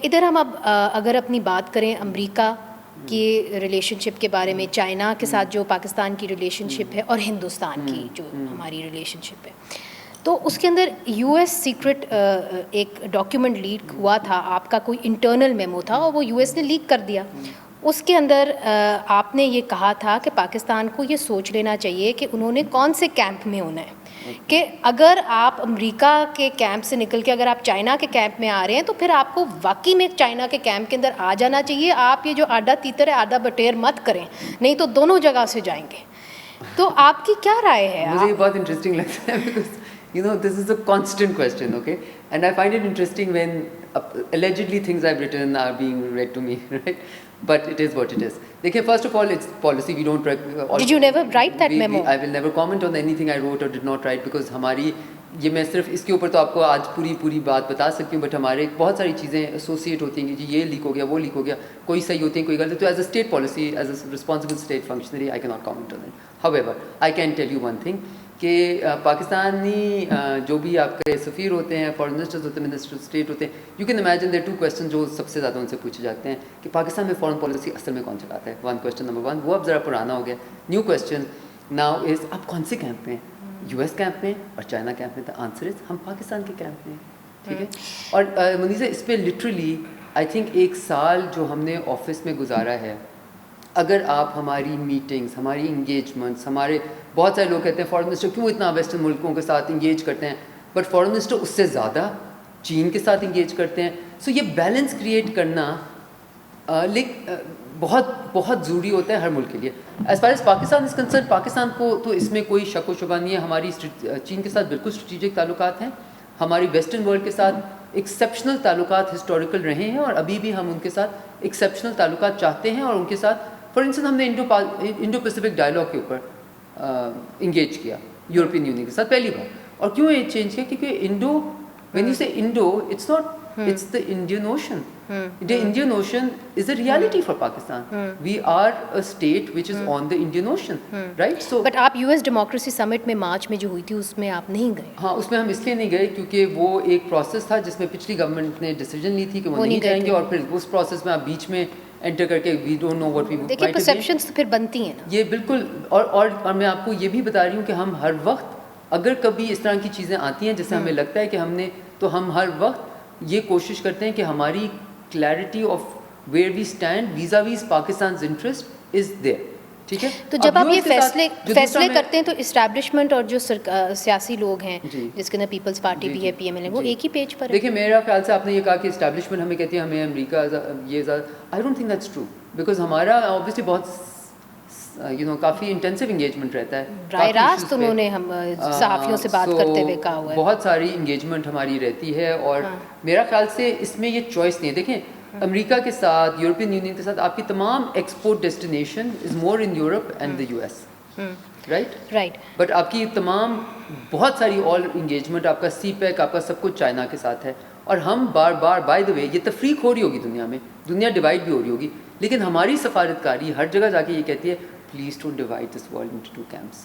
ادھر ہم اب اگر اپنی بات کریں امریکہ کی ریلیشن شپ کے بارے میں، چائنا کے ساتھ جو پاکستان کی ریلیشن شپ ہے اور ہندوستان کی جو ہماری ریلیشن شپ ہے، تو اس کے اندر یو ایس سیکرٹ ایک ڈاکیومنٹ لیک ہوا تھا، آپ کا کوئی انٹرنل میمو تھا اور وہ یو ایس نے لیک کر دیا. اس کے اندر آپ نے یہ کہا تھا کہ پاکستان کو یہ سوچ لینا چاہیے کہ انہوں نے کون سے کیمپ میں ہونا ہے، کہ اگر آپ امریکہ کے کیمپ سے نکل کے اگر آپ چائنا کے کیمپ میں آ رہے ہیں تو پھر آپ کو واقعی میں چائنا کے کیمپ کے اندر آ جانا چاہیے. آپ یہ جو آڈا تیتر ہے آدھا بٹیر مت کریں، نہیں تو دونوں جگہ سے جائیں گے. تو آپ کی کیا رائے ہے؟ مجھے یہ بہت انٹرسٹنگ لگتا ہے because this is a constant question, okay, and I find it interesting when allegedly things I've written are being read to me, right, but it is what it is. Dekhiye, first of all, it's policy. We don't Did you never write that memo? I will never comment on anything I wrote or did not write because ہماری یہ میں صرف اس کے اوپر تو آپ کو آج پوری بات بتا سکتی ہوں، بٹ ہمارے بہت ساری چیزیں ایسوسیٹ ہوتی ہیں کہ جی یہ لیک ہو گیا، وہ لیک ہو گیا، کوئی صحیح ہوتی ہیں کوئی غلط. تو as a state policy, as a responsible state functionary I کی not comment on it. However, I can tell you one thing کہ پاکستانی جو بھی آپ کے سفیر ہوتے ہیں، فارن منسٹرز ہوتے ہیں، منسٹر اسٹیٹ ہوتے ہیں، you can imagine there 2 questions جو سب سے زیادہ ان سے پوچھے جاتے ہیں کہ پاکستان میں فارن پالیسی اصل میں کون چلاتا ہے. question number 1 وہ اب ذرا پرانا ہو گیا. نیو کویسچن ناؤ از آپ کون سے کیمپ میں ہیں؟ یو ایس کیمپ میں اور چائنا کیمپ میں. دا آنسر از ہم پاکستان کے کیمپ میں ہیں. ٹھیک ہے. اور منیزہ اس پہ لٹرلی آئی تھنک 1 سال جو ہم نے آفس میں گزارا ہے، اگر آپ ہماری میٹنگس، ہماری انگیجمنٹس، ہمارے بہت سارے لوگ کہتے ہیں فارن منسٹر کیوں اتنا ویسٹرن ملکوں کے ساتھ انگیج کرتے ہیں، بٹ فارن منسٹر اس سے زیادہ چین کے ساتھ انگیج کرتے ہیں. سو یہ بیلنس کریٹ کرنا بہت ضروری ہوتا ہے ہر ملک کے لیے. As far as Pakistan is concern, Pakistan کو تو اس میں کوئی شک و شبہ نہیں ہے. ہماری چین کے ساتھ بالکل اسٹریٹجک تعلقات ہیں. ہماری ویسٹرن ورلڈ کے ساتھ ایکسیپشنل تعلقات ہسٹوریکل رہے ہیں اور ابھی بھی ہم ان کے ساتھ ایکسیپشنل تعلقات چاہتے ہیں. اور ان کے ساتھ فار انسٹنس ہم نے انڈو پیسفک ڈائلاگ کے اوپر انگیج کیا یورپین یونین کے ساتھ پہلی بار. اور کیوں یہ چینج کیا؟ کیونکہ انڈو، وین یو سے Indo, it's not it's the Indian Ocean. The Indian Ocean is a reality for Pakistan. We are a state which is on the Indian Ocean, right? So but آپ US Democracy Summit میں مارچ میں جو ہوئی تھی اس میں آپ نہیں گئے. ہاں، اس میں ہم اس لیے نہیں گئے کیونکہ وہ ایک پروسیس تھا جس میں پچھلی گورنمنٹ نے ڈیسیجن لی تھی کہ وہ نہیں جائیں گے، اور پھر اس پروسیس میں آپ بیچ میں انٹر کر کے we don't know what we would. دیکھیے پرسیپشنز پھر بنتی ہیں نا. یہ بالکل. اور میں آپ کو یہ بھی بتا رہی ہوں کہ ہم ہر وقت اگر کبھی اس طرح کی چیزیں آتی ہیں جیسے ہمیں لگتا ہے کہ ہم نے، تو ہم ہر وقت یہ کوشش کرتے ہیں کہ ہماری clarity of where we stand vis-a-vis Pakistan's interest is there. ٹھیک ہے. تو جب آپ یہ فیصلے کرتے ہیں تو اسٹیبلشمنٹ اور جو سیاسی لوگ ہیں جس کے اندر پیپلز پارٹی بھی ہے، پی ایم ایل ہے، وہ ایک ہی پیج پر ہے. دیکھیں میرا خیال سے آپ نے یہ کہا کہ اسٹیبلشمنٹ ہمیں کہتی ہے ہمیں امریکہ یہ زیادہ، I don't think that's true, because ہمارا اوبویسلی بہت کافی انٹینسو انگیجمنٹ رہتا ہے. براہ راست انہوں نے ہم صحافیوں سے بات کرتے ہوئے کہا ہوا ہے بہت ساری انگیجمنٹ ہماری رہتی ہے. اور میرا خیال سے اس میں یہ چوائس نہیں ہے. دیکھیں امریکہ کے ساتھ، یورپین یونین کے ساتھ آپ کی تمام export destination is more in Europe and the U S, right. But آپ کی تمام بہت ساری اور انگیجمنٹ، آپ کا سی پیک، آپ کا سب کچھ چائنا کے ساتھ ہے. اور ہم بار بائی دا وے یہ تفریق ہو رہی ہوگی دنیا میں، دنیا ڈیوائڈ بھی ہو رہی ہوگی، لیکن ہماری سفارتکاری ہر جگہ جا کے یہ کہتی ہے please don't divide this world into 2 camps.